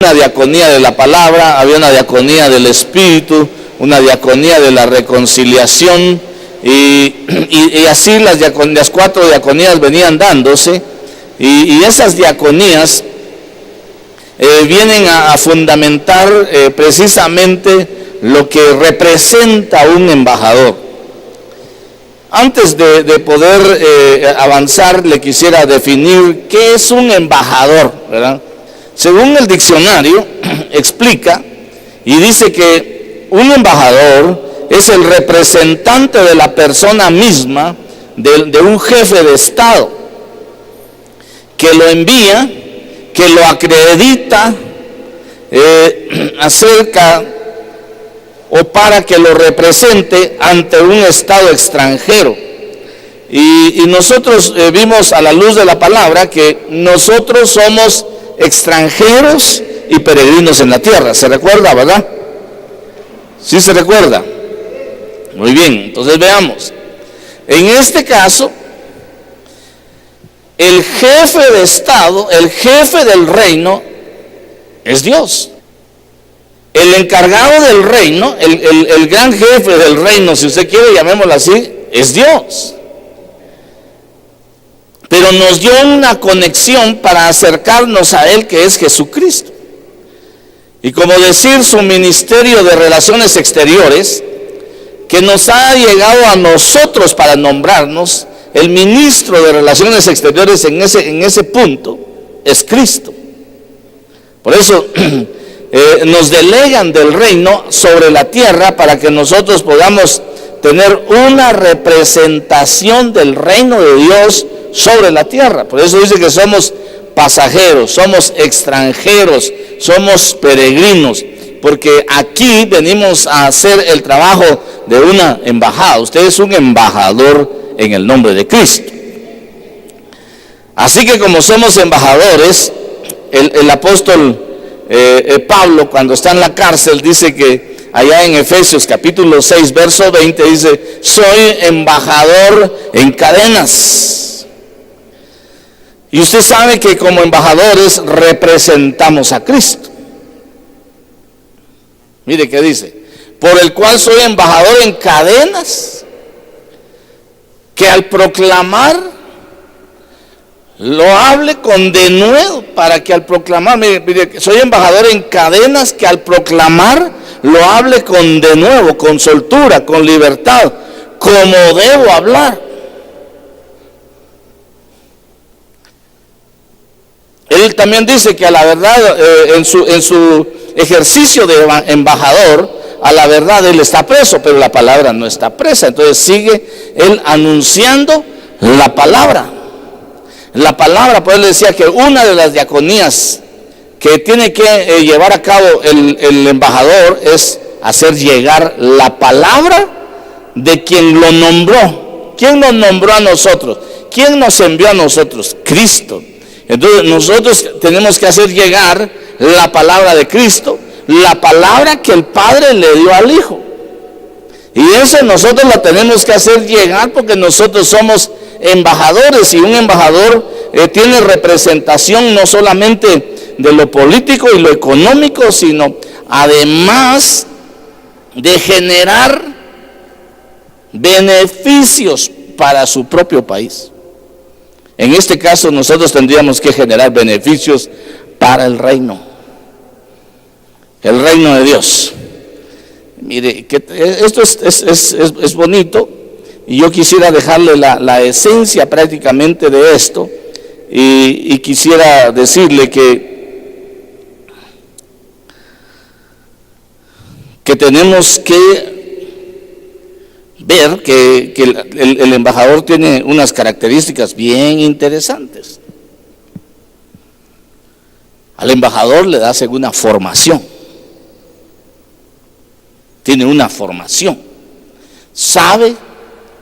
una diaconía de la palabra, había una diaconía del espíritu, una diaconía de la reconciliación, y así las 4 diaconías venían dándose, y esas diaconías vienen a fundamentar precisamente lo que representa un embajador. Antes de poder avanzar, le quisiera definir qué es un embajador, ¿verdad? Según el diccionario, explica y dice que un embajador es el representante de la persona misma, de un jefe de Estado, que lo envía, que lo acredita acerca o para que lo represente ante un Estado extranjero. Y nosotros vimos a la luz de la palabra que nosotros somos extranjeros y peregrinos en la tierra. ¿Se recuerda, verdad? ¿Sí se recuerda? Muy bien, entonces veamos. En este caso, el jefe de Estado, el jefe del reino, es Dios. El encargado del reino, el gran jefe del reino, si usted quiere, llamémoslo así, es Dios. Pero nos dio una conexión para acercarnos a Él, que es Jesucristo. Y como decir, su ministerio de relaciones exteriores, que nos ha llegado a nosotros para nombrarnos, el ministro de relaciones exteriores en ese punto es Cristo. Por eso nos delegan del reino sobre la tierra para que nosotros podamos tener una representación del reino de Dios sobre la tierra. Por eso dice que somos pasajeros, somos extranjeros, somos peregrinos, porque aquí venimos a hacer el trabajo de una embajada. Usted es un embajador en el nombre de Cristo. Así que como somos embajadores, el apóstol Pablo, cuando está en la cárcel, dice que allá en Efesios capítulo 6 verso 20 dice: soy embajador en cadenas. Y usted sabe que como embajadores representamos a Cristo. Mire qué dice: por el cual soy embajador en cadenas, que al proclamar lo hable con denuedo, para que al proclamar, mire, soy embajador en cadenas, que al proclamar lo hable con denuedo, con soltura, con libertad, como debo hablar. Él también dice que a la verdad, en su ejercicio de embajador, a la verdad él está preso, pero la palabra no está presa. Entonces sigue él anunciando la palabra. La palabra, pues él decía que una de las diaconías que tiene que llevar a cabo el embajador es hacer llegar la palabra de quien lo nombró. ¿Quién nos nombró a nosotros? ¿Quién nos envió a nosotros? Cristo. Entonces nosotros tenemos que hacer llegar la palabra de Cristo, la palabra que el Padre le dio al Hijo. Y eso nosotros la tenemos que hacer llegar, porque nosotros somos embajadores, y un embajador tiene representación no solamente de lo político y lo económico, sino además de generar beneficios para su propio país. En este caso nosotros tendríamos que generar beneficios para el reino de Dios. Mire, que esto es bonito, y yo quisiera dejarle la esencia prácticamente de esto, y quisiera decirle que tenemos que ver que el embajador tiene unas características bien interesantes. Al embajador le da una formación. Tiene una formación. Sabe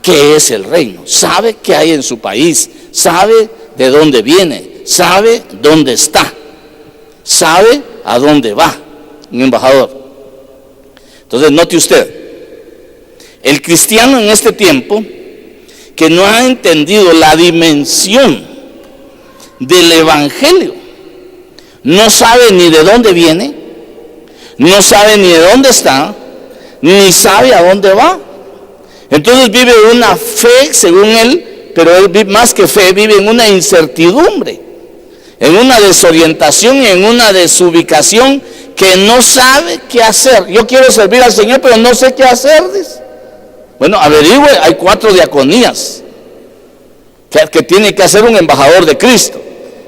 qué es el reino, sabe qué hay en su país, sabe de dónde viene, sabe dónde está, sabe a dónde va un embajador. Entonces note usted, el cristiano en este tiempo que no ha entendido la dimensión del evangelio, no sabe ni de dónde viene, no sabe ni de dónde está, ni sabe a dónde va. Entonces vive una fe según él, pero él más que fe vive en una incertidumbre, en una desorientación y en una desubicación que no sabe qué hacer. Yo quiero servir al Señor, pero no sé qué hacer, dice. Bueno, averigüe, hay 4 diaconías que tiene que hacer un embajador de Cristo.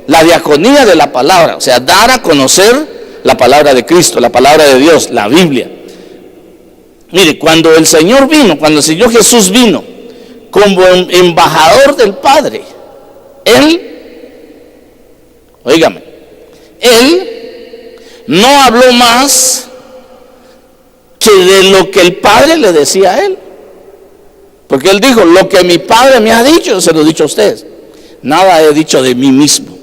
La diaconía de la palabra, o sea, dar a conocer la palabra de Cristo, la palabra de Dios, la Biblia. Mire, cuando el Señor Jesús vino como embajador del Padre, Él no habló más que de lo que el Padre le decía a Él. Porque Él dijo, lo que mi Padre me ha dicho, se lo he dicho a ustedes. Nada he dicho de mí mismo.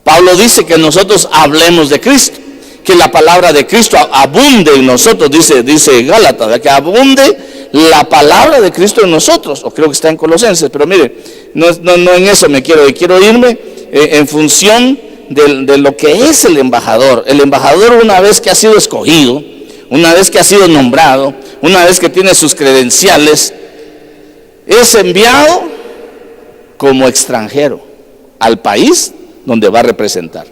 Pablo dice que nosotros hablemos de Cristo, que la palabra de Cristo abunde en nosotros, dice Gálatas, que abunde la palabra de Cristo en nosotros, o creo que está en Colosenses, pero mire, no en eso quiero irme en función de lo que es el embajador. El embajador, una vez que ha sido escogido, una vez que ha sido nombrado, una vez que tiene sus credenciales, es enviado como extranjero al país donde va a representar.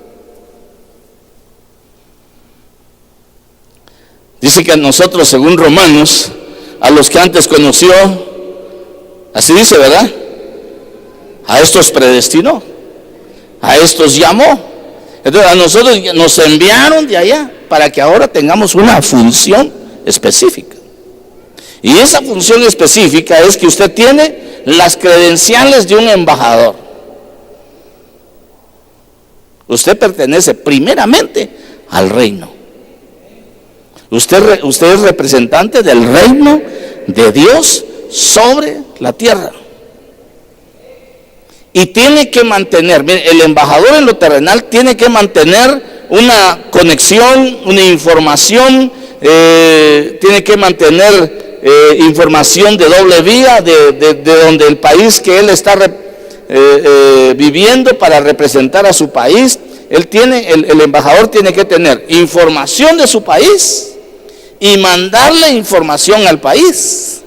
Dice que a nosotros, según Romanos, a los que antes conoció, así dice, ¿verdad? A estos predestinó, a estos llamó. Entonces a nosotros nos enviaron de allá para que ahora tengamos una función específica. Y esa función específica es que usted tiene las credenciales de un embajador. Usted pertenece primeramente al reino. Usted es representante del reino de Dios sobre la tierra. Y tiene que mantener, mire, el embajador en lo terrenal tiene que mantener una conexión, una información, tiene que mantener información de doble vía de donde el país que él está viviendo para representar a su país. El embajador tiene que tener información de su país y mandarle información al país.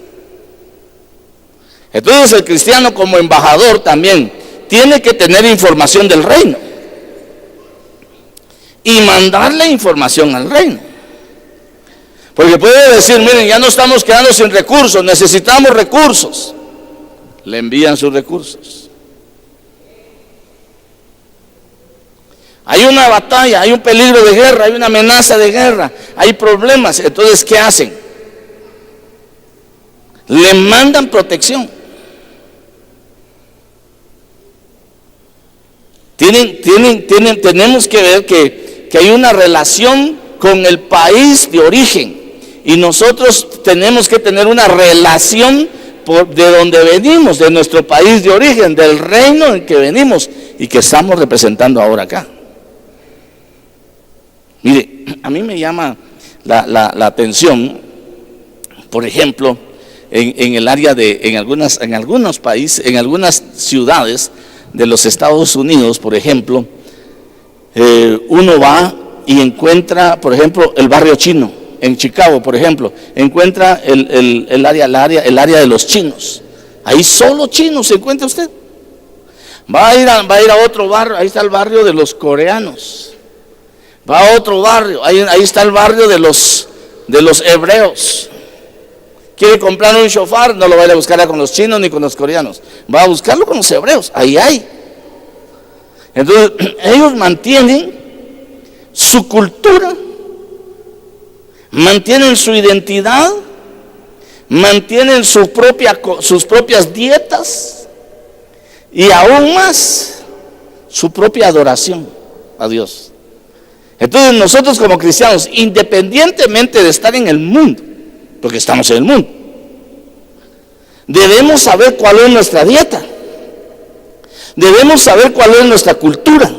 Entonces el cristiano como embajador también tiene que tener información del reino y mandarle información al reino. Porque puede decir, miren, ya no estamos quedando sin recursos, necesitamos recursos. Le envían sus recursos. Hay una batalla, hay un peligro de guerra, hay una amenaza de guerra, hay problemas. Entonces, ¿qué hacen? Le mandan protección. Tenemos que ver que hay una relación con el país de origen. Y nosotros tenemos que tener una relación de donde venimos, de nuestro país de origen, del reino en que venimos y que estamos representando ahora acá. Mire, a mí me llama la atención, por ejemplo, en el área en algunos países, en algunas ciudades de los Estados Unidos, por ejemplo, uno va y encuentra, por ejemplo, el barrio chino. En Chicago, por ejemplo, encuentra el área de los chinos. Ahí solo chinos se encuentra usted. Va a ir a otro barrio, ahí está el barrio de los coreanos. Va a otro barrio, ahí está el barrio de los hebreos. Quiere comprar un shofar, no lo va a ir a buscar con los chinos ni con los coreanos, va a buscarlo con los hebreos, ahí hay. Entonces ellos mantienen su cultura, mantienen su identidad, mantienen sus propias dietas y aún más su propia adoración a Dios. Entonces nosotros como cristianos, independientemente de estar en el mundo, porque estamos en el mundo, debemos saber cuál es nuestra dieta, debemos saber cuál es nuestra cultura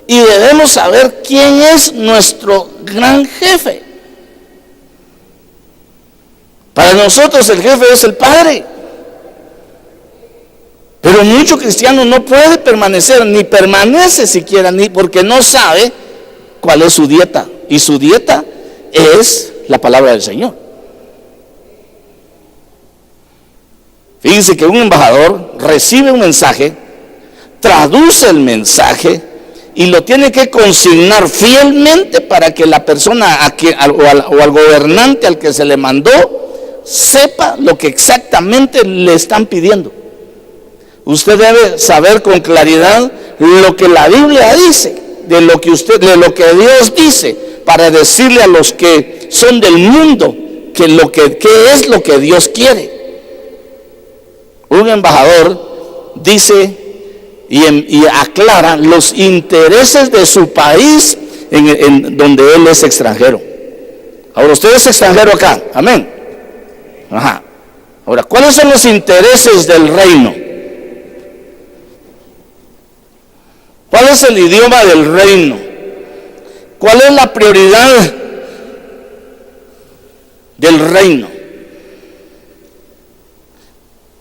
y debemos saber quién es nuestro gran jefe. Para nosotros el jefe es el Padre. Pero mucho cristiano no puede permanecer, ni permanece siquiera, ni porque no sabe cuál es su dieta. Y su dieta es la palabra del Señor. Fíjense que un embajador recibe un mensaje, traduce el mensaje y lo tiene que consignar fielmente para que la persona o al gobernante al que se le mandó sepa lo que exactamente le están pidiendo. Usted debe saber con claridad lo que la Biblia dice, de lo que Dios dice, para decirle a los que son del mundo qué es lo que Dios quiere. Un embajador dice y aclara los intereses de su país en donde él es extranjero. Ahora, usted es extranjero acá, amén. Ajá. Ahora, ¿cuáles son los intereses del reino? ¿Cuál es el idioma del reino? ¿Cuál es la prioridad del reino?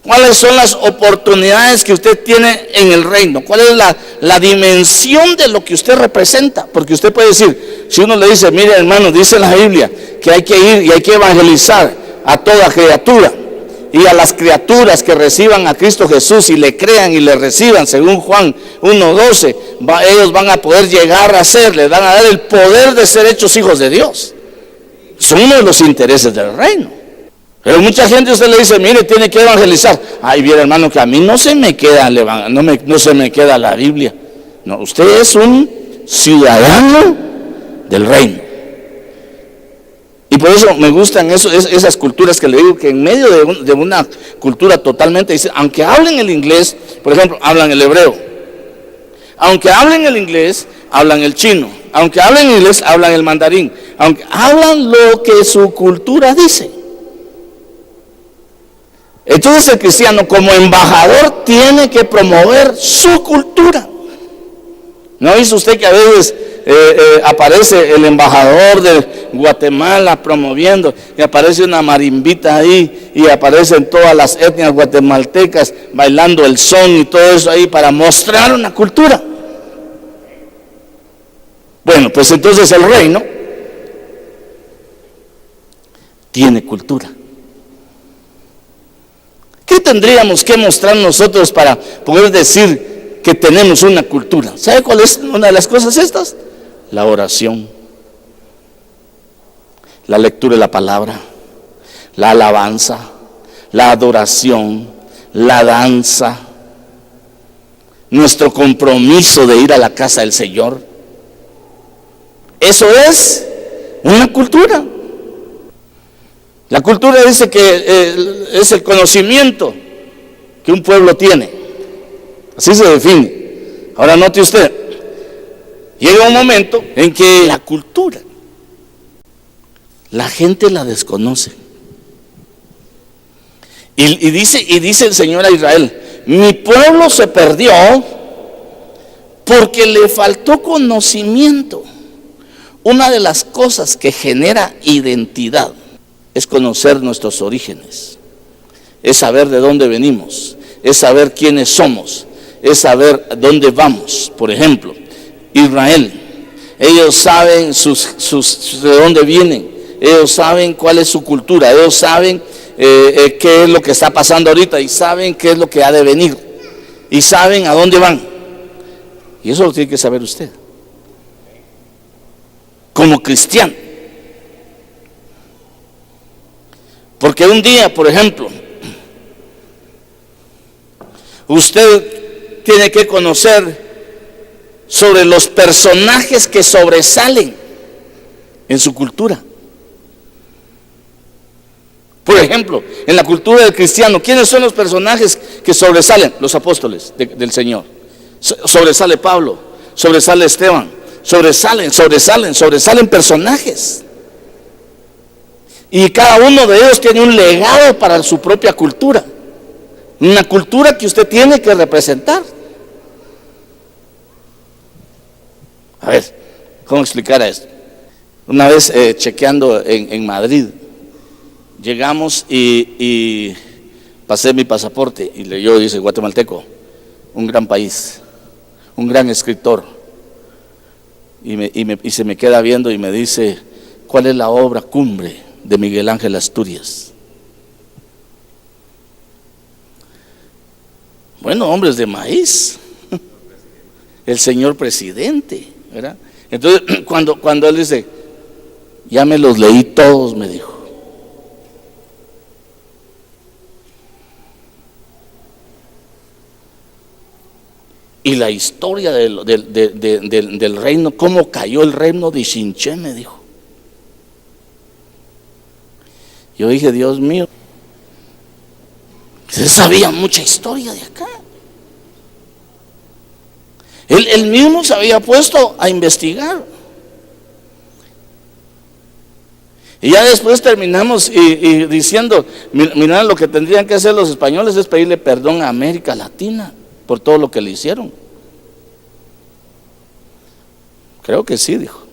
¿Cuáles son las oportunidades que usted tiene en el reino? ¿Cuál es la dimensión de lo que usted representa? Porque usted puede decir, si uno le dice, mire hermano, dice la Biblia que hay que ir y hay que evangelizar a toda criatura, y a las criaturas que reciban a Cristo Jesús y le crean y le reciban, según Juan 1:12, ellos van a poder llegar a ser, les van a dar el poder de ser hechos hijos de Dios. Son uno de los intereses del reino. Pero mucha gente, usted le dice, mire, tiene que evangelizar. Ay, bien hermano, que a mí no se me queda la Biblia. No, usted es un ciudadano del reino. Y por eso me gustan esas culturas que le digo, que en medio de una cultura totalmente, aunque hablen el inglés, por ejemplo, hablan el hebreo. Aunque hablen el inglés, hablan el chino. Aunque hablen inglés, hablan el mandarín. Aunque hablan lo que su cultura dice. Entonces el cristiano como embajador tiene que promover su cultura. ¿No dice usted que a veces aparece el embajador de Guatemala promoviendo, y aparece una marimbita ahí, y aparecen todas las etnias guatemaltecas bailando el son y todo eso ahí para mostrar una cultura? Bueno, pues entonces el reino tiene cultura. ¿Qué tendríamos que mostrar nosotros para poder decir que tenemos una cultura? ¿Sabe cuál es una de las cosas estas? La oración, la lectura de la palabra, la alabanza, la adoración, la danza, nuestro compromiso de ir a la casa del Señor. Eso es una cultura. La cultura dice que es el conocimiento que un pueblo tiene. Así se define. Ahora note usted, llega un momento en que la cultura, la gente la desconoce. Y dice el Señor a Israel, mi pueblo se perdió porque le faltó conocimiento. Una de las cosas que genera identidad es conocer nuestros orígenes, es saber de dónde venimos, es saber quiénes somos, es saber dónde vamos. Por ejemplo, Israel, ellos saben de dónde vienen, ellos saben cuál es su cultura, ellos saben qué es lo que está pasando ahorita, y saben qué es lo que ha de venir, y saben a dónde van. Y eso lo tiene que saber usted como cristiano. Porque un día, por ejemplo, usted tiene que conocer sobre los personajes que sobresalen en su cultura. Por ejemplo, en la cultura del cristiano, ¿quiénes son los personajes que sobresalen? Los apóstoles del Señor. Sobresale Pablo, sobresale Esteban, sobresalen personajes. Y cada uno de ellos tiene un legado para su propia cultura. Una cultura que usted tiene que representar. A ver, ¿cómo explicar esto? Una vez chequeando en Madrid, llegamos y pasé mi pasaporte y leyó, dice guatemalteco, un gran país, un gran escritor. Y se me queda viendo y me dice, ¿cuál es la obra cumbre de Miguel Ángel Asturias? Bueno, hombres de maíz, el señor presidente, ¿verdad? Entonces, cuando él dice, ya me los leí todos, me dijo. Y la historia del reino, cómo cayó el reino de Chinché, me dijo. Yo dije, Dios mío, se sabía mucha historia de acá. Él mismo se había puesto a investigar. Y ya después terminamos y diciendo, mira, lo que tendrían que hacer los españoles es pedirle perdón a América Latina por todo lo que le hicieron. Creo que sí, dijo.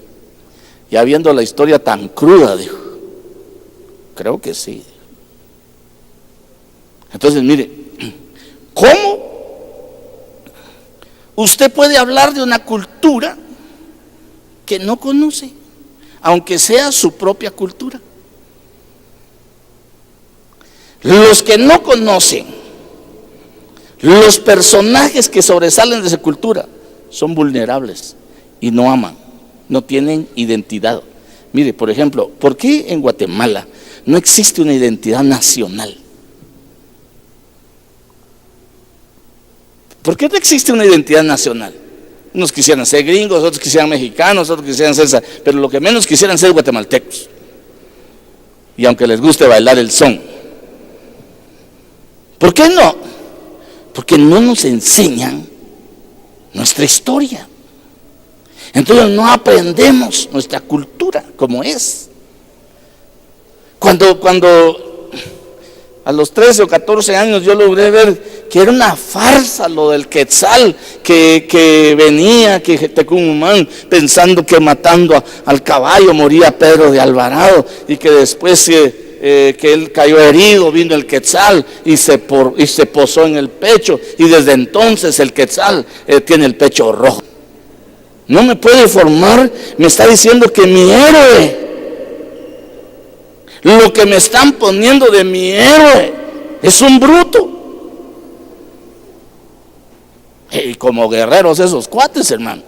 Ya viendo la historia tan cruda, dijo. Creo que sí. Entonces, mire, ¿cómo usted puede hablar de una cultura que no conoce, aunque sea su propia cultura? Los que no conocen los personajes que sobresalen de esa cultura son vulnerables y no aman, no tienen identidad. Mire, por ejemplo, ¿por qué en Guatemala no existe una identidad nacional? ¿Por qué no existe una identidad nacional? Unos quisieran ser gringos, otros quisieran mexicanos, otros quisieran ser, pero lo que menos quisieran ser guatemaltecos. Y aunque les guste bailar el son. ¿Por qué no? Porque no nos enseñan nuestra historia. Entonces no aprendemos nuestra cultura como es. Cuando a los 13 o 14 años yo logré ver que era una farsa lo del Quetzal, que venía, que Tecumumán, pensando que matando al caballo moría Pedro de Alvarado, y que después que él cayó herido, vino el Quetzal y se posó en el pecho, y desde entonces el Quetzal tiene el pecho rojo. No me puede formar, me está diciendo que mi héroe, lo que me están poniendo de mi héroe, es un bruto. Y como guerreros esos cuates, hermano.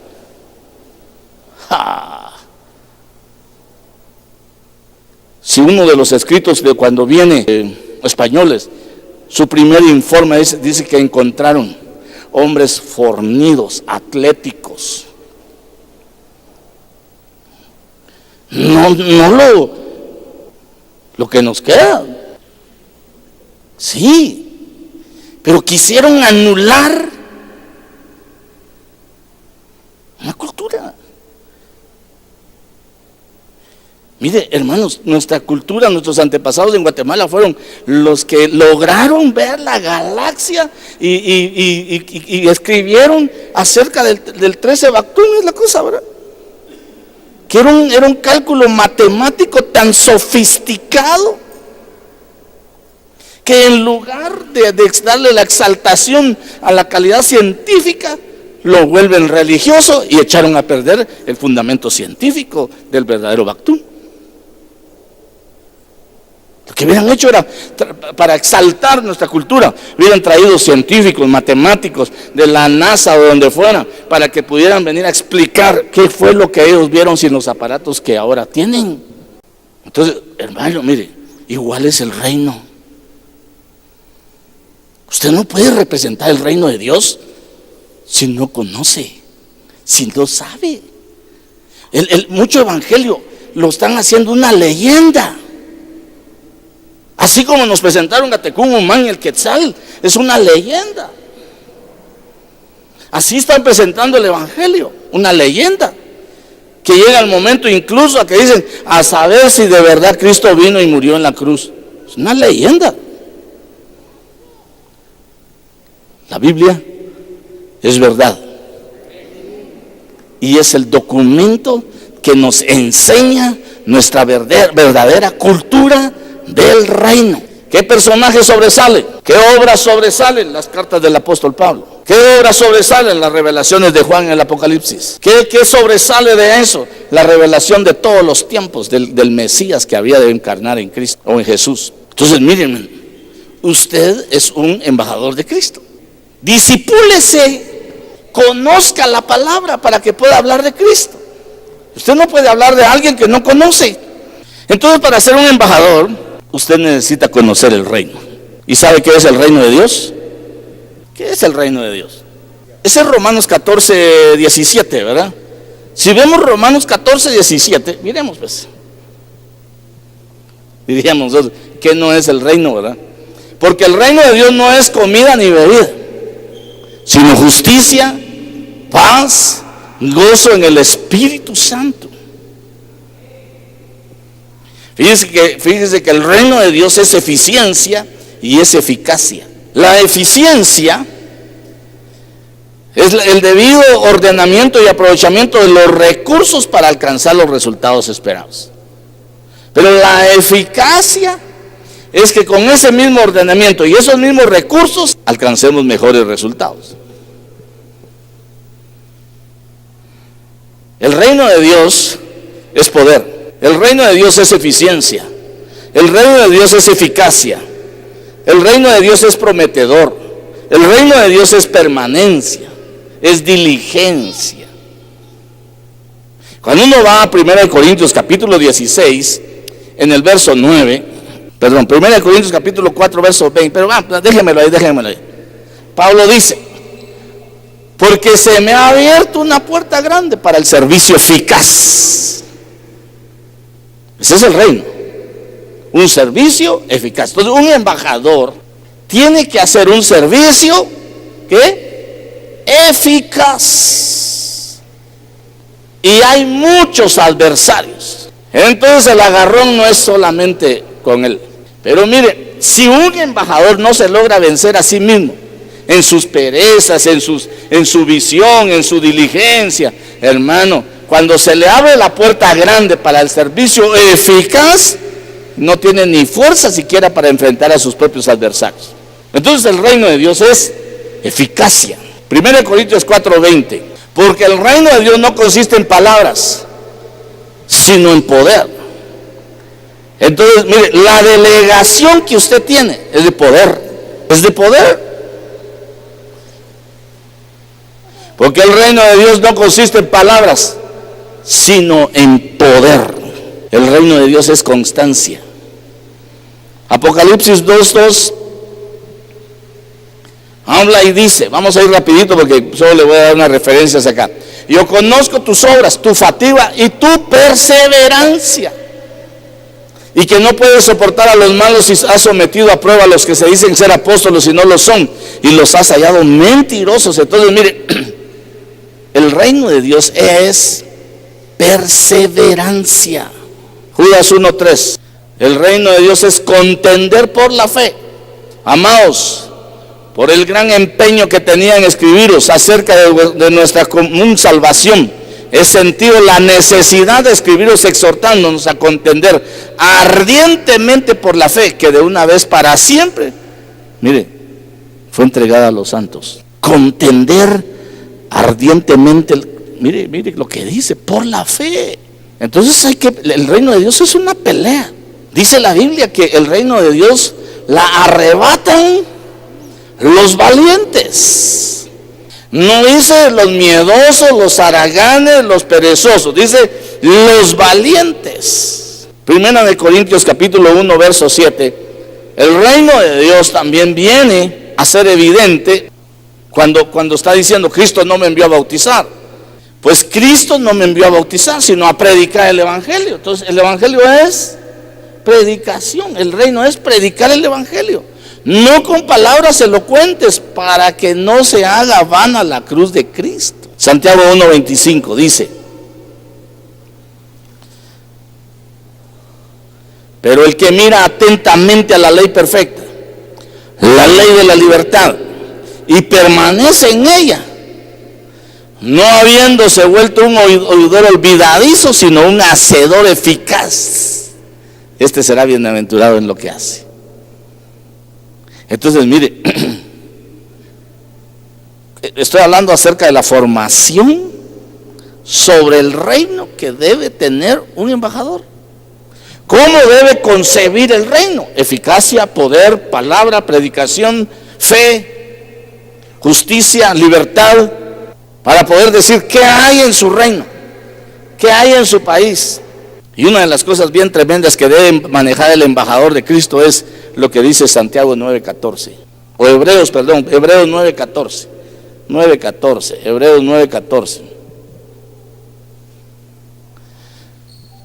Si uno de los escritos de cuando viene españoles, su primer informe dice que encontraron hombres fornidos, atléticos. No lo que nos queda. Sí, pero quisieron anular una cultura. Mire, hermanos, nuestra cultura, nuestros antepasados en Guatemala fueron los que lograron ver la galaxia y escribieron acerca del 13 Bactún, es la cosa, ¿verdad? Que era un cálculo matemático tan sofisticado que en lugar de darle la exaltación a la calidad científica, lo vuelven religioso y echaron a perder el fundamento científico del verdadero Bactún. Lo que hubieran hecho era, para exaltar nuestra cultura, hubieran traído científicos, matemáticos de la NASA o de donde fuera, para que pudieran venir a explicar qué fue lo que ellos vieron sin los aparatos que ahora tienen. Entonces, hermano, mire, igual es el reino. Usted no puede representar el reino de Dios si no conoce, si no sabe. Mucho evangelio lo están haciendo una leyenda. Así como nos presentaron a Tecumumán y el Quetzal, es una leyenda. Así están presentando el evangelio, una leyenda. Que llega el momento incluso a que dicen, a saber si de verdad Cristo vino y murió en la cruz. Es una leyenda. La Biblia es verdad. Y es el documento que nos enseña nuestra verdadera cultura del reino. ¿Qué personaje sobresale? ¿Qué obras sobresalen? Las cartas del apóstol Pablo. ¿Qué obras sobresalen? Las revelaciones de Juan en el Apocalipsis. ¿Qué sobresale de eso? La revelación de todos los tiempos del Mesías que había de encarnar en Cristo o en Jesús. Entonces miren, usted es un embajador de Cristo. Discipúlese, conozca la palabra para que pueda hablar de Cristo. Usted no puede hablar de alguien que no conoce. Entonces, para ser un embajador, usted necesita conocer el reino. ¿Y sabe qué es el reino de Dios? ¿Qué es el reino de Dios? Ese es Romanos 14, 17, ¿verdad? Si vemos Romanos 14, 17, miremos pues. Diríamos nosotros, ¿qué no es el reino, verdad? Porque el reino de Dios no es comida ni bebida, sino justicia, paz, gozo en el Espíritu Santo. Fíjese que el reino de Dios es eficiencia y es eficacia. La eficiencia es el debido ordenamiento y aprovechamiento de los recursos para alcanzar los resultados esperados. Pero la eficacia es que con ese mismo ordenamiento y esos mismos recursos alcancemos mejores resultados. El reino de Dios es poder. El reino de Dios es eficiencia. El reino de Dios es eficacia. El reino de Dios es prometedor. El reino de Dios es permanencia, es diligencia. Cuando uno va a 1 Corintios capítulo 16, en el verso 9, 1 Corintios capítulo 4, verso 20, pero déjenmelo ahí. Pablo dice: porque se me ha abierto una puerta grande para el servicio eficaz. Ese es el reino, un servicio eficaz. Entonces, un embajador tiene que hacer un servicio ¿qué? Eficaz. Y hay muchos adversarios. Entonces el agarrón no es solamente con él. Pero mire, si un embajador no se logra vencer a sí mismo, en sus perezas, en su visión, en su diligencia, hermano, cuando se le abre la puerta grande para el servicio eficaz, no tiene ni fuerza siquiera para enfrentar a sus propios adversarios. Entonces el reino de Dios es eficacia. 1 Corintios 4:20, porque el reino de Dios no consiste en palabras, sino en poder. Entonces, mire, la delegación que usted tiene es de poder, es de poder. Porque el reino de Dios no consiste en palabras, sino en poder. El reino de Dios es constancia. Apocalipsis 2:2 habla y dice, vamos a ir rapidito porque solo le voy a dar unas referencias acá. Yo conozco tus obras, tu fatiga y tu perseverancia, y que no puedes soportar a los malos y has sometido a prueba a los que se dicen ser apóstolos y no lo son, y los has hallado mentirosos. Entonces mire, el reino de Dios es perseverancia. Judas 1:3, el reino de Dios es contender por la fe. Amados, por el gran empeño que tenía en escribiros acerca de nuestra común salvación, he sentido la necesidad de escribiros exhortándonos a contender ardientemente por la fe que de una vez para siempre, mire, fue entregada a los santos. Contender ardientemente, mire lo que dice, por la fe. Entonces el reino de Dios es una pelea. Dice la Biblia que el reino de Dios la arrebatan los valientes. No dice los miedosos, los haraganes, los perezosos, dice los valientes. 1 Corintios capítulo 1 verso 7. El reino de Dios también viene a ser evidente cuando está diciendo Cristo no me envió a bautizar. Pues Cristo no me envió a bautizar, sino a predicar el evangelio. Entonces el evangelio es predicación, el reino es predicar el evangelio. No con palabras elocuentes, para que no se haga vana la cruz de Cristo. Santiago 1:25 dice: pero el que mira atentamente a la ley perfecta, la ley de la libertad, y permanece en ella, no habiéndose vuelto un oidor olvidadizo, sino un hacedor eficaz, este será bienaventurado en lo que hace. Entonces, mire, estoy hablando acerca de la formación sobre el reino que debe tener un embajador. ¿Cómo debe concebir el reino? Eficacia, poder, palabra, predicación, fe, justicia, libertad, para poder decir qué hay en su reino, qué hay en su país. Y una de las cosas bien tremendas que debe manejar el embajador de Cristo es lo que dice Santiago 9:14, o Hebreos 9:14, Hebreos 9:14.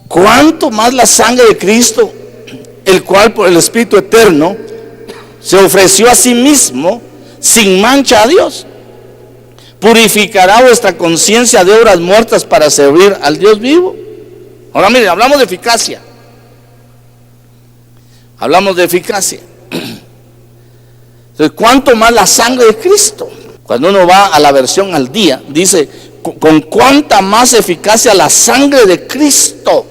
¿Cuánto más la sangre de Cristo, el cual por el Espíritu Eterno se ofreció a sí mismo sin mancha a Dios, purificará vuestra conciencia de obras muertas para servir al Dios vivo? Ahora mire, hablamos de eficacia. Entonces, ¿cuánto más la sangre de Cristo? Cuando uno va a la versión al día, dice, con cuánta más eficacia la sangre de Cristo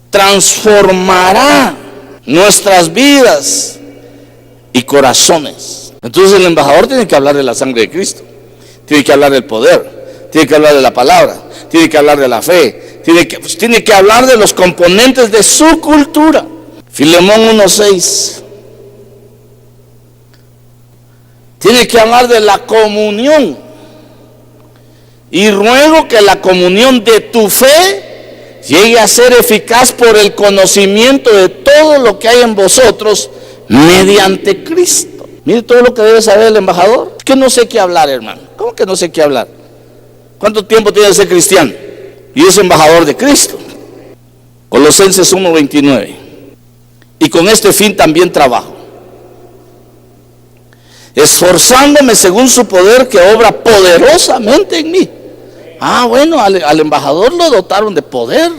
transformará nuestras vidas y corazones. Entonces el embajador tiene que hablar de la sangre de Cristo, tiene que hablar del poder, tiene que hablar de la palabra, tiene que hablar de la fe, tiene que hablar de los componentes de su cultura. Filemón 1:6. Tiene que hablar de la comunión. Y ruego que la comunión de tu fe llegue a ser eficaz por el conocimiento de todo lo que hay en vosotros mediante Cristo. Mire todo lo que debe saber el embajador. Es que no sé qué hablar, hermano. ¿Cómo que no sé qué hablar? ¿Cuánto tiempo tiene de ser cristiano? Y es embajador de Cristo. Colosenses 1:29. Y con este fin también trabajo, esforzándome según su poder que obra poderosamente en mí. Bueno, al embajador lo dotaron de poder.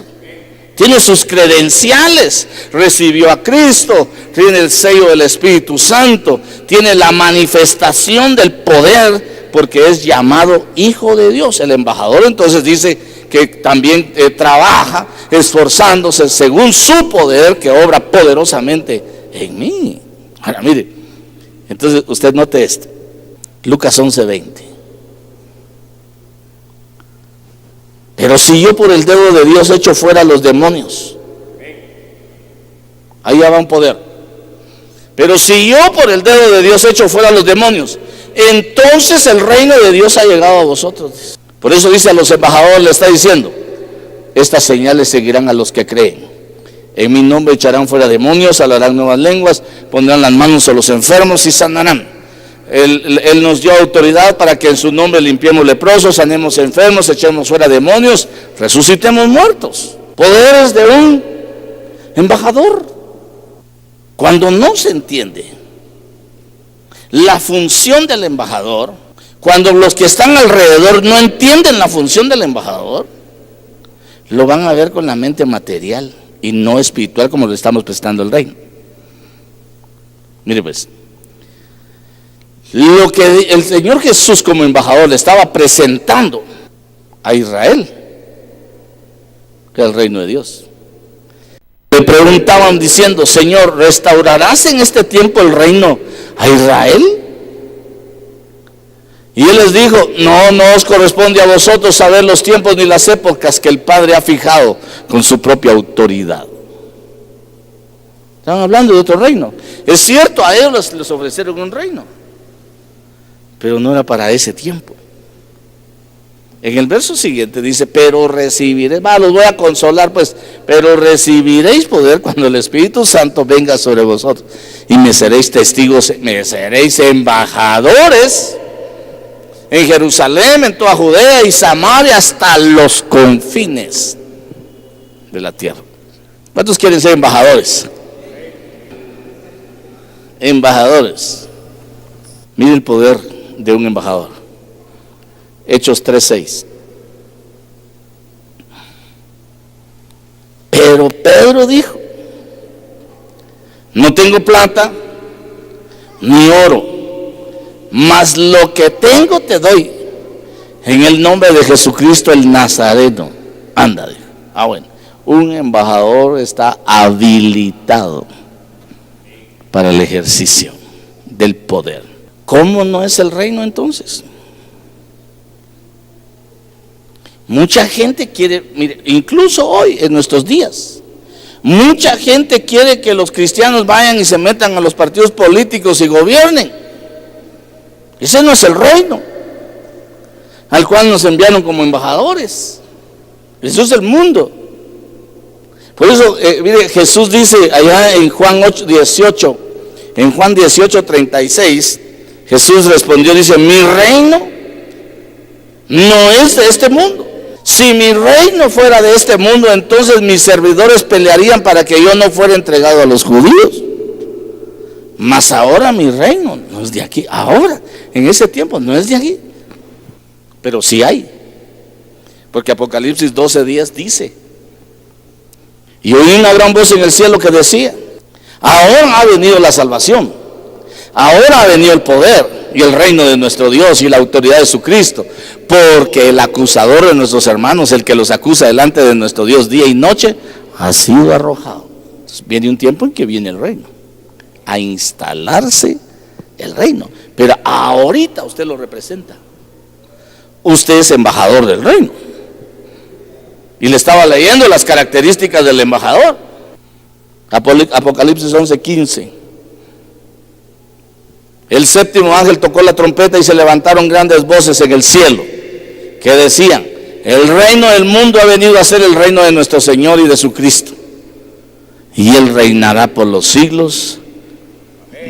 Tiene sus credenciales, recibió a Cristo, tiene el sello del Espíritu Santo, tiene la manifestación del poder porque es llamado hijo de Dios. El embajador entonces dice que también trabaja esforzándose según su poder que obra poderosamente en mí. Ahora mire, entonces usted note esto, Lucas 11:20. Pero si yo por el dedo de Dios echo fuera a los demonios, ahí ya va un poder. Pero si yo por el dedo de Dios echo fuera a los demonios, entonces el reino de Dios ha llegado a vosotros. Por eso dice a los embajadores, le está diciendo, estas señales seguirán a los que creen. En mi nombre echarán fuera demonios, hablarán nuevas lenguas, pondrán las manos a los enfermos y sanarán. Él nos dio autoridad para que en su nombre limpiemos leprosos, sanemos enfermos, echemos fuera demonios, resucitemos muertos. Poderes de un embajador. Cuando no se entiende la función del embajador, cuando los que están alrededor no entienden la función del embajador, lo van a ver con la mente material y no espiritual como le estamos prestando el reino. Mire pues, lo que el Señor Jesús como embajador le estaba presentando a Israel, que es el reino de Dios. Le preguntaban diciendo, Señor, ¿restaurarás en este tiempo el reino a Israel? Y Él les dijo, no os corresponde a vosotros saber los tiempos ni las épocas que el Padre ha fijado con su propia autoridad. Estaban hablando de otro reino. Es cierto, a ellos les ofrecieron un reino, pero no era para ese tiempo. En el verso siguiente dice, pero recibiréis, los voy a consolar pues, pero recibiréis poder cuando el Espíritu Santo venga sobre vosotros, y me seréis testigos, me seréis embajadores en Jerusalén, en toda Judea y Samaria, hasta los confines de la tierra. ¿Cuántos quieren ser embajadores? Embajadores. Mire el poder de un embajador. Hechos 3:6. Pero Pedro dijo, no tengo plata ni oro, mas lo que tengo te doy. En el nombre de Jesucristo el Nazareno. Anda, dijo. Bueno, un embajador está habilitado para el ejercicio del poder. ¿Cómo no es el reino entonces? Mucha gente quiere, mire, incluso hoy en nuestros días, mucha gente quiere que los cristianos vayan y se metan a los partidos políticos y gobiernen. Ese no es el reino al cual nos enviaron como embajadores. Eso es el mundo. Por eso, mire, Jesús dice allá en Juan 18, en Juan 18:36, Jesús respondió, dice: mi reino no es de este mundo. Si mi reino fuera de este mundo, entonces mis servidores pelearían para que yo no fuera entregado a los judíos. Mas ahora mi reino no es de aquí. Ahora, en ese tiempo, no es de aquí. Pero sí hay. Porque Apocalipsis 12:10 dice: y oí una gran voz en el cielo que decía: ahora ha venido la salvación, ahora ha venido el poder y el reino de nuestro Dios y la autoridad de su Cristo, porque el acusador de nuestros hermanos, el que los acusa delante de nuestro Dios día y noche, ha sido arrojado. Entonces viene un tiempo en que viene el reino, a instalarse el reino. Pero ahorita usted lo representa. Usted es embajador del reino. Y le estaba leyendo las características del embajador. Apocalipsis 11:15. El séptimo ángel tocó la trompeta y se levantaron grandes voces en el cielo que decían: el reino del mundo ha venido a ser el reino de nuestro Señor y de su Cristo, y Él reinará por los siglos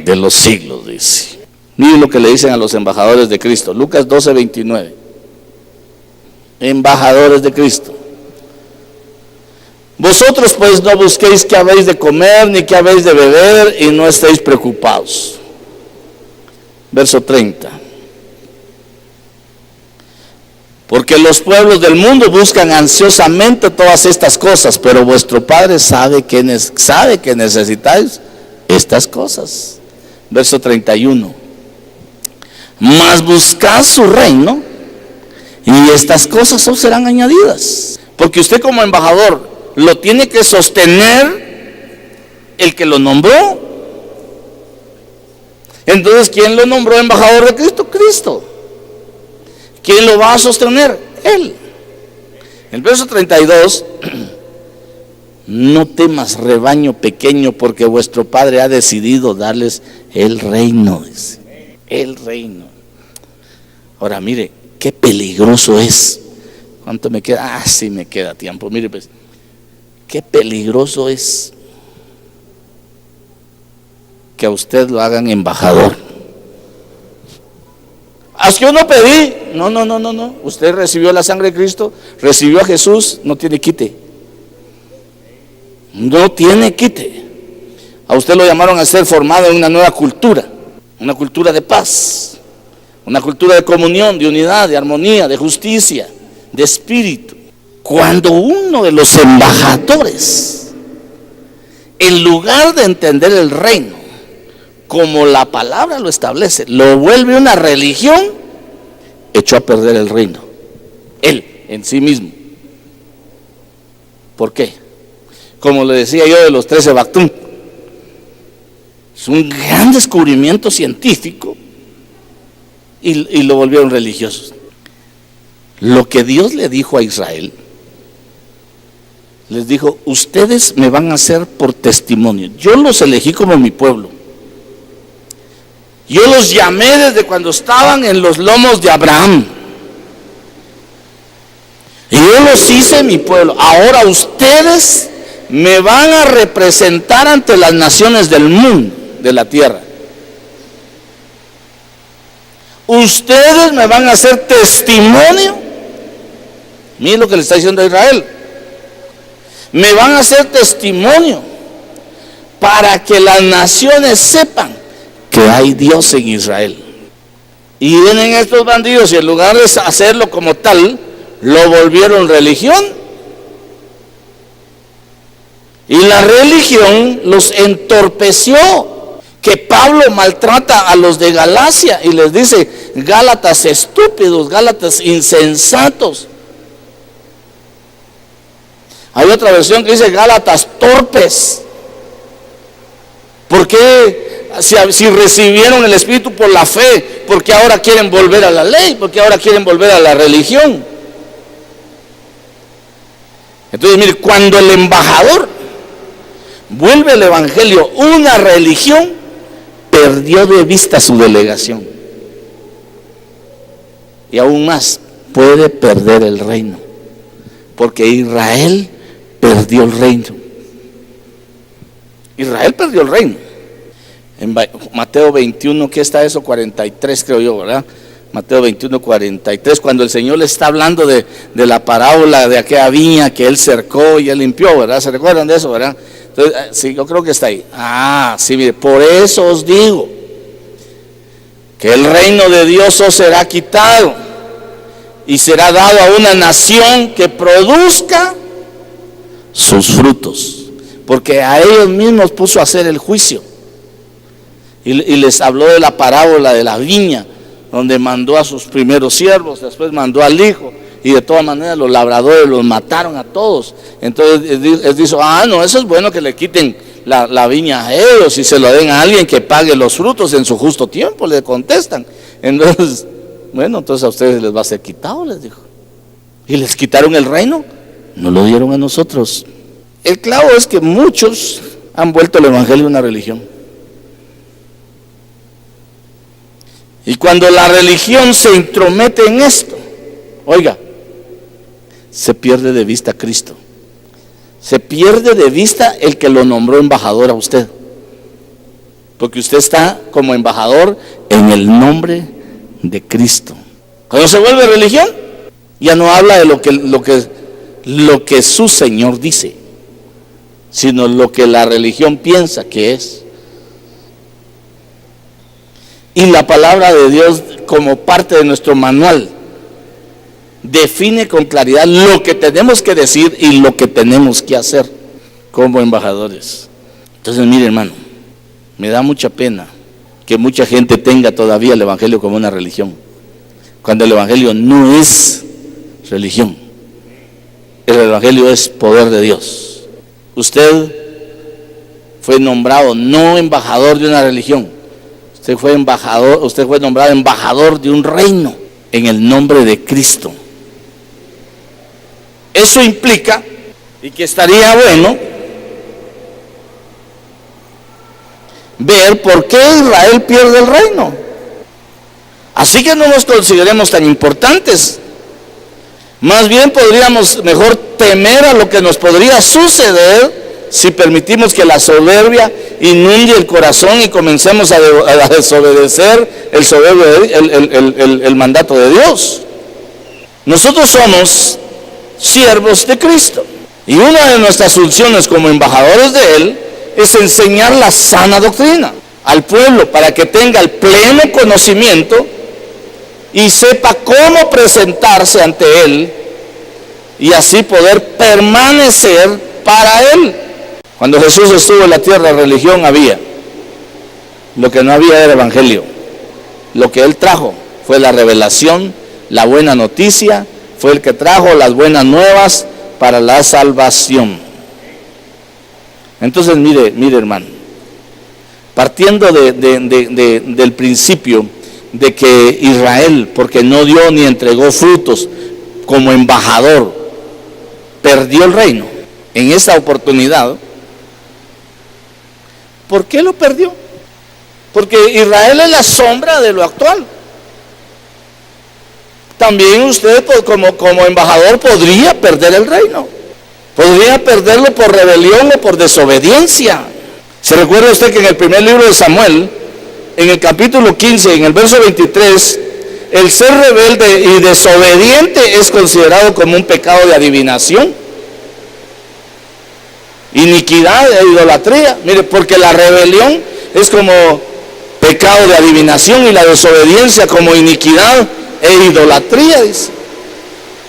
de los siglos, dice. Miren lo que le dicen a los embajadores de Cristo. Lucas 12:29. Embajadores de Cristo: vosotros pues no busquéis qué habéis de comer ni qué habéis de beber, y no estéis preocupados. Verso 30. Porque los pueblos del mundo buscan ansiosamente todas estas cosas, pero vuestro Padre sabe que necesitáis estas cosas. Verso 31. Mas buscad su reino, y estas cosas os serán añadidas. Porque usted como embajador lo tiene que sostener el que lo nombró. Entonces, ¿quién lo nombró embajador de Cristo? Cristo. ¿Quién lo va a sostener? Él. El verso 32: no temas, rebaño pequeño, porque vuestro Padre ha decidido darles el reino. Dice. El reino. Ahora mire, qué peligroso es. ¿Cuánto me queda? Sí me queda tiempo. Mire pues, qué peligroso es que a usted lo hagan embajador. ¿Es que yo no pedí? No. Usted recibió la sangre de Cristo, recibió a Jesús, no tiene quite. No tiene quite. A usted lo llamaron a ser formado en una nueva cultura, una cultura de paz, una cultura de comunión, de unidad, de armonía, de justicia, de espíritu. Cuando uno de los embajadores, en lugar de entender el reino como la palabra lo establece, lo vuelve una religión, echó a perder el reino, él en sí mismo. ¿Por qué? Como le decía yo de los 13 Bactún, es un gran descubrimiento científico, y lo volvieron religiosos. Lo que Dios le dijo a Israel, les dijo: ustedes me van a hacer por testimonio. Yo los elegí como mi pueblo. Yo los llamé desde cuando estaban en los lomos de Abraham. Y yo los hice mi pueblo. Ahora ustedes me van a representar ante las naciones del mundo, de la tierra. Ustedes me van a hacer testimonio. Miren lo que le está diciendo a Israel. Me van a hacer testimonio para que las naciones sepan que hay Dios en Israel. Y vienen estos bandidos y en lugar de hacerlo como tal, lo volvieron religión. Y la religión los entorpeció. Que Pablo maltrata a los de Galacia y les dice: Gálatas estúpidos, Gálatas insensatos. Hay otra versión que dice Gálatas torpes. ¿Por qué si recibieron el Espíritu por la fe, ¿por qué ahora quieren volver a la ley? ¿Por qué ahora quieren volver a la religión? Entonces, mire, cuando el embajador vuelve el evangelio una religión, perdió de vista su delegación. Y aún más, puede perder el reino, porque Israel perdió el reino. Israel perdió el reino. En Mateo 21, ¿qué está eso? 43 creo yo, ¿verdad? Mateo 21, 43, cuando el Señor le está hablando de la parábola de aquella viña que Él cercó y Él limpió, ¿verdad? ¿Se recuerdan de eso, verdad? Entonces, sí, yo creo que está ahí. Sí, mire, por eso os digo que el reino de Dios os será quitado y será dado a una nación que produzca sus frutos, porque a ellos mismos puso a hacer el juicio. Y les habló de la parábola de la viña, donde mandó a sus primeros siervos, después mandó al hijo, y de todas maneras los labradores los mataron a todos. Entonces él dijo, no, eso es bueno que le quiten la viña a ellos y se lo den a alguien que pague los frutos en su justo tiempo, le contestan. Entonces, bueno, entonces a ustedes les va a ser quitado, les dijo. Y les quitaron el reino, no lo dieron a nosotros. El clavo es que muchos han vuelto el evangelio una religión. Y cuando la religión se intromete en esto, oiga, se pierde de vista a Cristo. Se pierde de vista el que lo nombró embajador a usted. Porque usted está como embajador en el nombre de Cristo. Cuando se vuelve religión, ya no habla de lo que su Señor dice, sino lo que la religión piensa que es. Y la palabra de Dios, como parte de nuestro manual, define con claridad lo que tenemos que decir y lo que tenemos que hacer como embajadores. Entonces, mire, hermano, me da mucha pena que mucha gente tenga todavía el evangelio como una religión, cuando el evangelio no es religión. El evangelio es poder de Dios. Usted fue nombrado no embajador de una religión. Usted fue nombrado embajador de un reino en el nombre de Cristo. Eso implica, y que estaría bueno, ver por qué Israel pierde el reino. Así que no nos consideremos tan importantes. Más bien podríamos mejor temer a lo que nos podría suceder si permitimos que la soberbia inunde el corazón y comencemos a desobedecer el mandato de Dios. Nosotros somos siervos de Cristo, y una de nuestras funciones como embajadores de Él es enseñar la sana doctrina al pueblo para que tenga el pleno conocimiento y sepa cómo presentarse ante Él y así poder permanecer para Él. Cuando Jesús estuvo en la tierra, religión había. Lo que no había era evangelio. Lo que Él trajo fue la revelación, la buena noticia, fue el que trajo las buenas nuevas para la salvación. Entonces, mire hermano, partiendo del principio de que Israel, porque no dio ni entregó frutos como embajador, perdió el reino en esa oportunidad. ¿Por qué lo perdió? Porque Israel es la sombra de lo actual. También usted como embajador podría perder el reino. Podría perderlo por rebelión o por desobediencia. ¿Se recuerda usted que en el primer libro de Samuel, en el capítulo 15, en el verso 23, el ser rebelde y desobediente es considerado como un pecado de adivinación, iniquidad e idolatría? Mire, porque la rebelión es como pecado de adivinación y la desobediencia como iniquidad e idolatría, dice.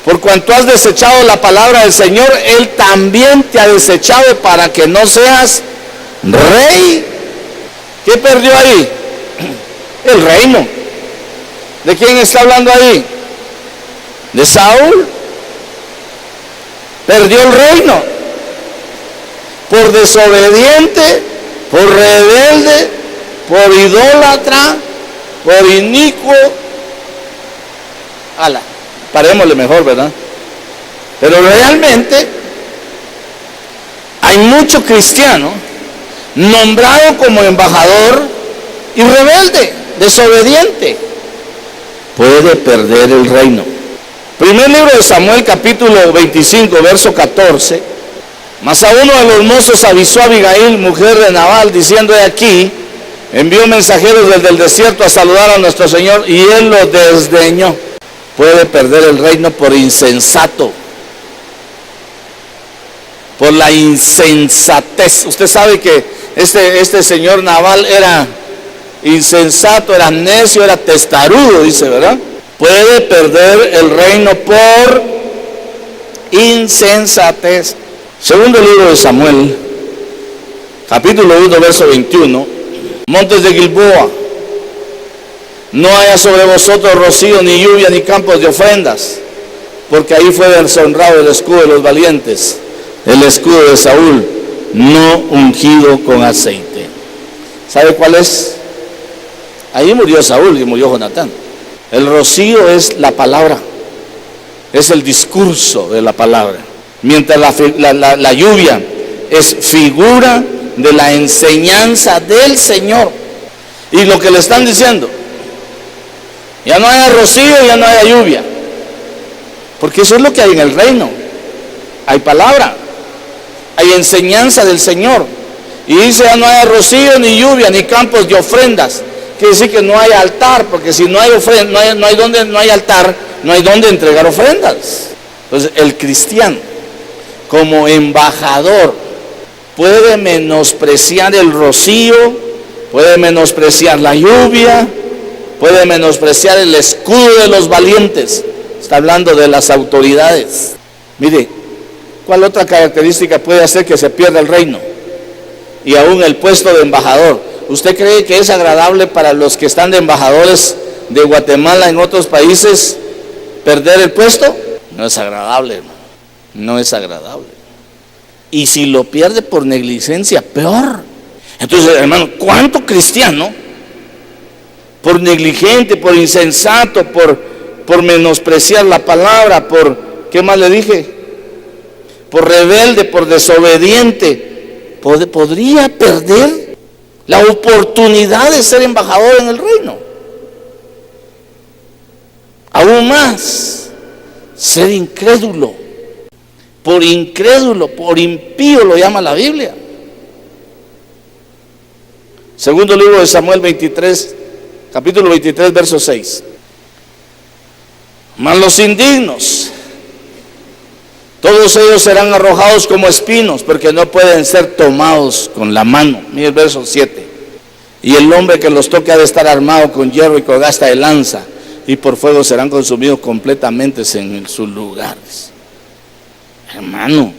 Por cuanto has desechado la palabra del Señor, Él también te ha desechado para que no seas rey. ¿Qué perdió ahí? El reino. ¿De quién está hablando ahí? De Saúl. Perdió el reino por desobediente, por rebelde, por idólatra, por inicuo. Ala, parémosle mejor, ¿verdad? Pero realmente hay mucho cristiano nombrado como embajador y rebelde, desobediente. Puede perder el reino. Primer libro de Samuel, capítulo 25, verso 14. Mas a uno de los mozos avisó a Abigail, mujer de Nabal, diciendo: he aquí, envió mensajeros desde el desierto a saludar a nuestro Señor, y él lo desdeñó. Puede perder el reino por insensato, por la insensatez. Usted sabe que este señor Nabal era insensato, era necio, era testarudo, dice, ¿verdad? Puede perder el reino por insensatez. Segundo libro de Samuel, capítulo 1, verso 21. Montes de Gilboa, no haya sobre vosotros rocío, ni lluvia, ni campos de ofrendas, porque ahí fue deshonrado el escudo de los valientes, el escudo de Saúl, no ungido con aceite. ¿Sabe cuál es? Ahí murió Saúl y murió Jonatán. El rocío es la palabra, es el discurso de la palabra, mientras la lluvia es figura de la enseñanza del Señor. Y lo que le están diciendo: ya no haya rocío, ya no haya lluvia, porque eso es lo que hay en el reino. Hay palabra, hay enseñanza del Señor. Y dice: ya no haya rocío, ni lluvia, ni campos de ofrendas. Quiere decir que no hay altar, porque si no hay ofrenda, no hay altar, no hay donde entregar ofrendas. Entonces el cristiano, como embajador, puede menospreciar el rocío, puede menospreciar la lluvia, puede menospreciar el escudo de los valientes. Está hablando de las autoridades. Mire, ¿cuál otra característica puede hacer que se pierda el reino y aún el puesto de embajador? ¿Usted cree que es agradable para los que están de embajadores de Guatemala en otros países perder el puesto? No es agradable, hermano. No es agradable. Y si lo pierde por negligencia, peor. Entonces, hermano, ¿cuánto cristiano, por negligente, por insensato, por menospreciar la palabra, ¿qué más le dije? Por rebelde, por desobediente, podría perder la oportunidad de ser embajador en el reino? Aún más, ser incrédulo, por impío lo llama la Biblia. Segundo libro de Samuel 23, capítulo 23, verso 6. Mas los indignos, todos ellos serán arrojados como espinos, porque no pueden ser tomados con la mano. Mira el verso 7. Y el hombre que los toque ha de estar armado con hierro y con asta de lanza, y por fuego serán consumidos completamente en sus lugares. Hermano,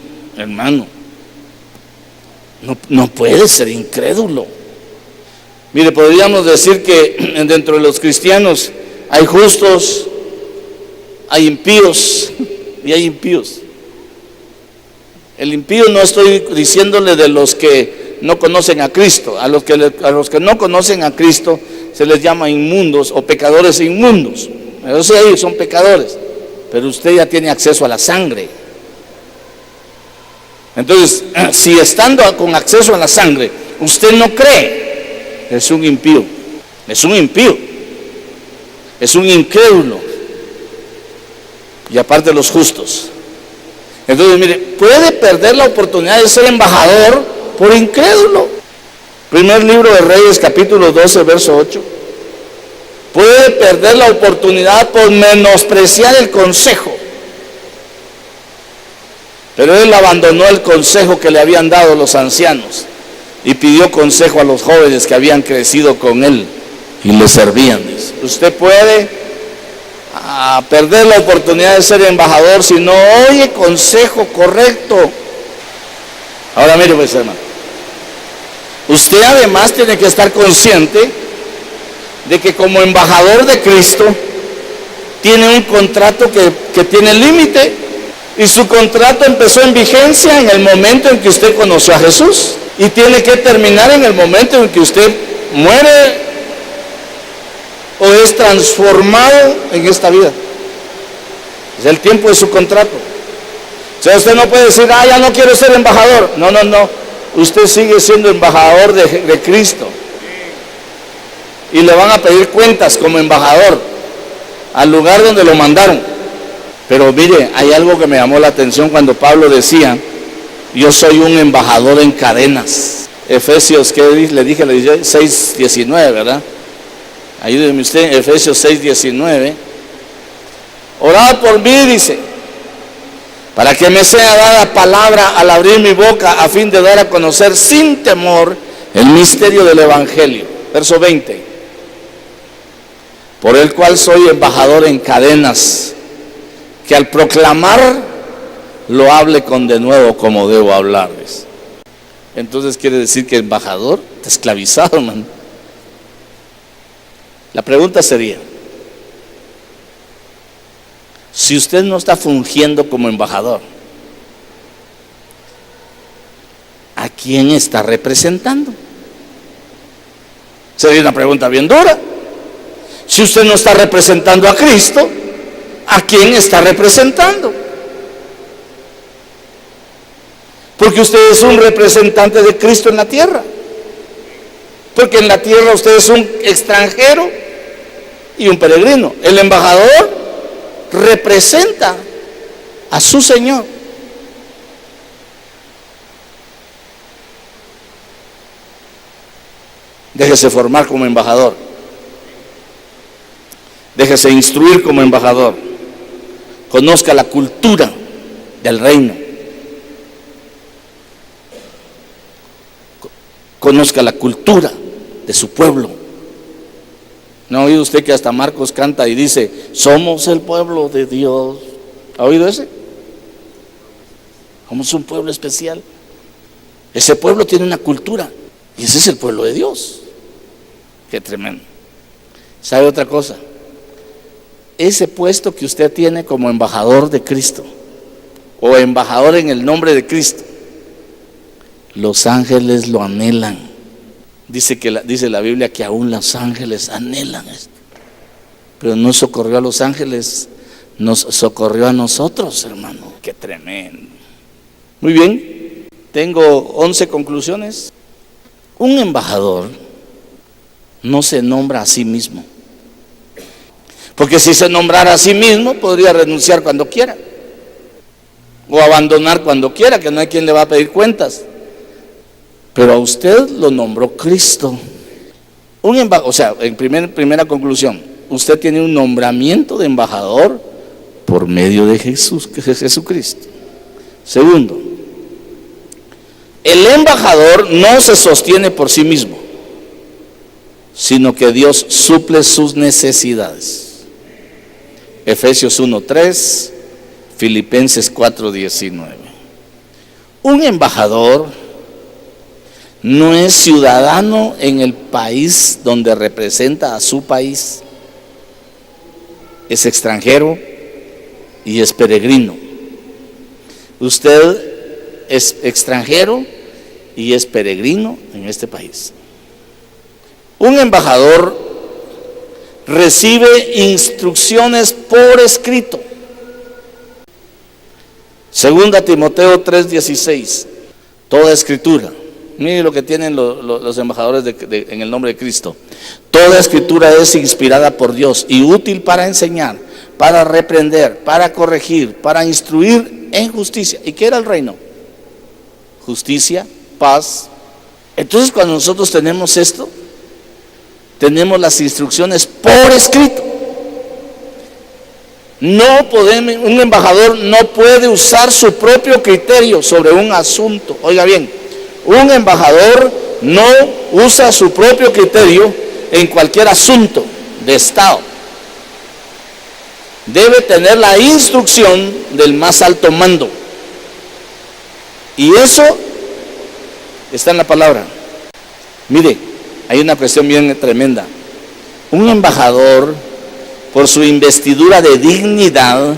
no puede ser incrédulo. Mire, podríamos decir que dentro de los cristianos hay justos, hay impíos y hay impíos. El impío no estoy diciéndole de los que no conocen a Cristo. A los que no conocen a Cristo se les llama inmundos o pecadores inmundos. Pero sí, ellos son pecadores, pero usted ya tiene acceso a la sangre. Entonces, si estando con acceso a la sangre usted no cree, es un impío, es un incrédulo, y aparte los justos. Entonces, mire, puede perder la oportunidad de ser embajador por incrédulo. Primer libro de Reyes, capítulo 12, verso 8. Puede perder la oportunidad por menospreciar el consejo. Pero él abandonó el consejo que le habían dado los ancianos y pidió consejo a los jóvenes que habían crecido con él y le servían. Usted puede perder la oportunidad de ser embajador si no oye consejo correcto. Ahora mire, pues, hermano, usted además tiene que estar consciente de que como embajador de Cristo tiene un contrato que tiene límite, y su contrato empezó en vigencia en el momento en que usted conoció a Jesús, y tiene que terminar en el momento en que usted muere o es transformado en esta vida. Es el tiempo de su contrato. O sea, usted no puede decir, ya no quiero ser embajador. No. Usted sigue siendo embajador de Cristo. Y le van a pedir cuentas como embajador al lugar donde lo mandaron. Pero mire, hay algo que me llamó la atención cuando Pablo decía, yo soy un embajador en cadenas. Efesios, ¿qué le dije? 6:19, ¿verdad? Ayúdeme usted, Efesios 6:19. Orad por mí, dice, para que me sea dada palabra al abrir mi boca, a fin de dar a conocer sin temor el misterio del Evangelio. Verso 20. Por el cual soy embajador en cadenas, que al proclamar lo hable con denuedo como debo hablarles. Entonces quiere decir que embajador está esclavizado, hermano. La pregunta sería, si usted no está fungiendo como embajador, ¿a quién está representando? Sería una pregunta bien dura. Si usted no está representando a Cristo, ¿a quién está representando? Porque usted es un representante de Cristo en la tierra. Porque en la tierra usted es un extranjero y un peregrino. El embajador representa a su Señor. Déjese formar como embajador. Déjese instruir como embajador. Conozca la cultura del reino. Conozca la cultura de su pueblo. ¿No ha oído usted que hasta Marcos canta y dice, somos el pueblo de Dios? ¿Ha oído ese? Somos un pueblo especial. Ese pueblo tiene una cultura y ese es el pueblo de Dios. Qué tremendo. ¿Sabe otra cosa? Ese puesto que usted tiene como embajador de Cristo o embajador en el nombre de Cristo, los ángeles lo anhelan. Dice la Biblia que aún los ángeles anhelan esto. Pero no socorrió a los ángeles, nos socorrió a nosotros, hermano. Qué tremendo. Muy bien, tengo 11 conclusiones. Un embajador no se nombra a sí mismo. Porque si se nombrara a sí mismo, podría renunciar cuando quiera. O abandonar cuando quiera, que no hay quien le va a pedir cuentas. Pero a usted lo nombró Cristo. O sea, en primera conclusión, usted tiene un nombramiento de embajador por medio de Jesucristo. Segundo, el embajador no se sostiene por sí mismo, sino que Dios suple sus necesidades. Efesios 1:3, Filipenses 4:19. Un embajador no es ciudadano en el país donde representa a su país. Es extranjero y es peregrino. Usted es extranjero y es peregrino en este país. Un embajador recibe instrucciones por escrito. Segunda Timoteo 3:16. Toda escritura. Mire lo que tienen los embajadores en el nombre de Cristo. Toda escritura es inspirada por Dios y útil para enseñar, para reprender, para corregir, para instruir en justicia. ¿Y qué era el reino? Justicia, paz. Entonces, cuando nosotros tenemos esto, tenemos las instrucciones por escrito. Un embajador no puede usar su propio criterio sobre un asunto. Oiga bien, un embajador no usa su propio criterio en cualquier asunto de Estado. Debe tener la instrucción del más alto mando. Y eso está en la palabra. Mire, hay una cuestión bien tremenda. Un embajador, por su investidura de dignidad,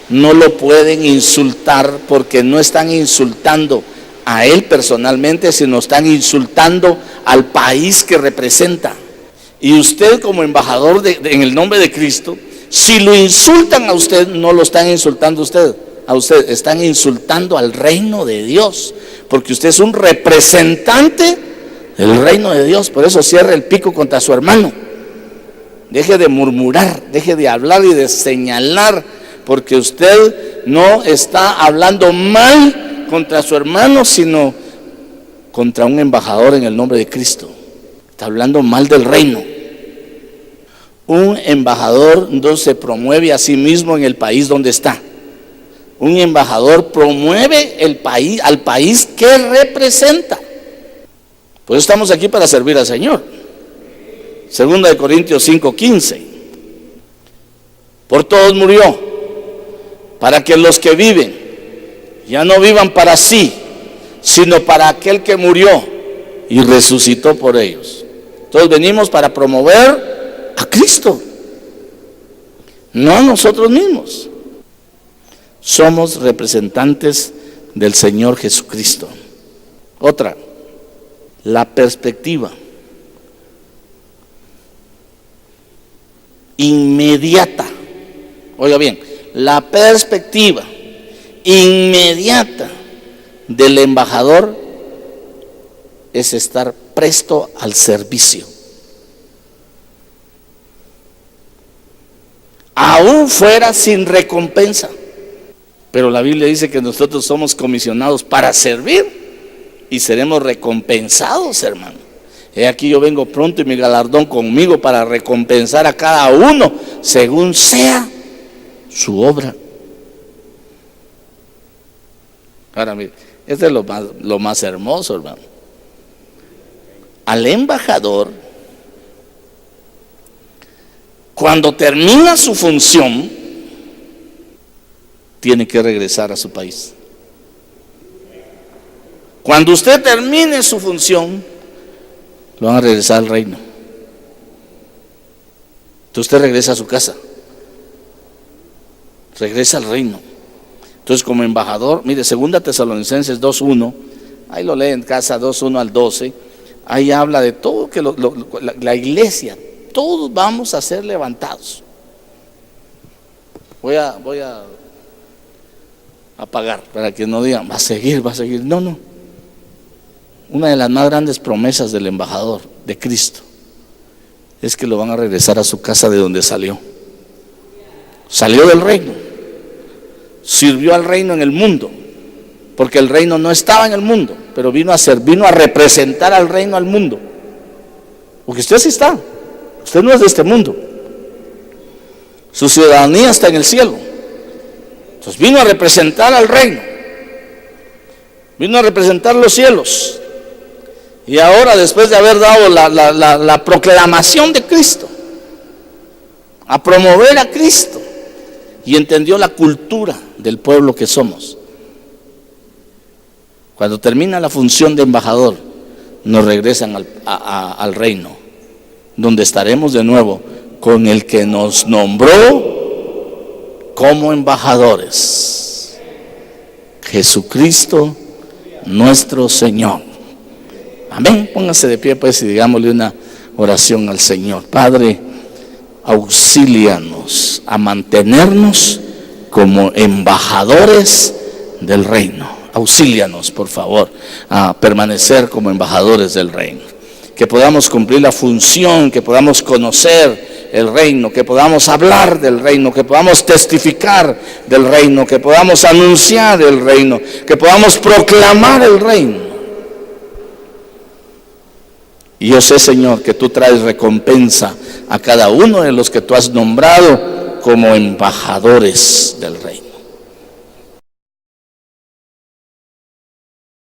no lo pueden insultar, porque no están insultando a él personalmente, sino están insultando al país que representa. Y usted como embajador en el nombre de Cristo, si lo insultan a usted, no lo están insultando a usted, están insultando al reino de Dios, porque usted es un representante del reino de Dios. Por eso cierre el pico contra su hermano. Deje de murmurar, deje de hablar y de señalar, porque usted no está hablando mal contra su hermano, sino contra un embajador en el nombre de Cristo. Está hablando mal del reino. Un embajador no se promueve a sí mismo en el país donde está. Un embajador promueve al país que representa. Pues estamos aquí para servir al Señor. 2 Corintios 5:15. Por todos murió, para que los que viven ya no vivan para sí, sino para aquel que murió y resucitó por ellos. Entonces venimos para promover a Cristo, no a nosotros mismos. Somos representantes del Señor Jesucristo. Otra, la perspectiva inmediata. Oiga bien, la perspectiva inmediata del embajador es estar presto al servicio. Aún fuera sin recompensa. Pero la Biblia dice que nosotros somos comisionados para servir y seremos recompensados, hermano. He aquí yo vengo pronto y mi galardón conmigo para recompensar a cada uno según sea su obra. Ahora mire, este es lo más hermoso, hermano. Al embajador, cuando termina su función, tiene que regresar a su país. Cuando usted termine su función, lo van a regresar al reino. Entonces usted regresa a su casa, regresa al reino. Entonces como embajador, mire, 2 Tesalonicenses 2:1, ahí lo lee en casa, 2:1 al 12, ahí habla de todo, que la iglesia, todos vamos a ser levantados. Voy a apagar para que no digan, va a seguir. No. Una de las más grandes promesas del embajador de Cristo es que lo van a regresar a su casa de donde salió. Salió del reino, sirvió al reino en el mundo, porque el reino no estaba en el mundo, pero vino a representar al reino al mundo. Porque usted sí está, usted no es de este mundo, su ciudadanía está en el cielo. Entonces vino a representar al reino, vino a representar los cielos. Y ahora, después de haber dado la proclamación de Cristo, a promover a Cristo, y entendió la cultura del pueblo que somos, cuando termina la función de embajador, nos regresan al reino, donde estaremos de nuevo con el que nos nombró como embajadores, Jesucristo nuestro Señor. Amén. Póngase de pie pues y digámosle una oración al Señor. Padre, auxílianos a mantenernos como embajadores del reino. Auxílianos, por favor, a permanecer como embajadores del reino. Que podamos cumplir la función, que podamos conocer el reino, que podamos hablar del reino, que podamos testificar del reino, que podamos anunciar el reino, que podamos proclamar el reino. Y yo sé, Señor, que tú traes recompensa a cada uno de los que tú has nombrado como embajadores del reino.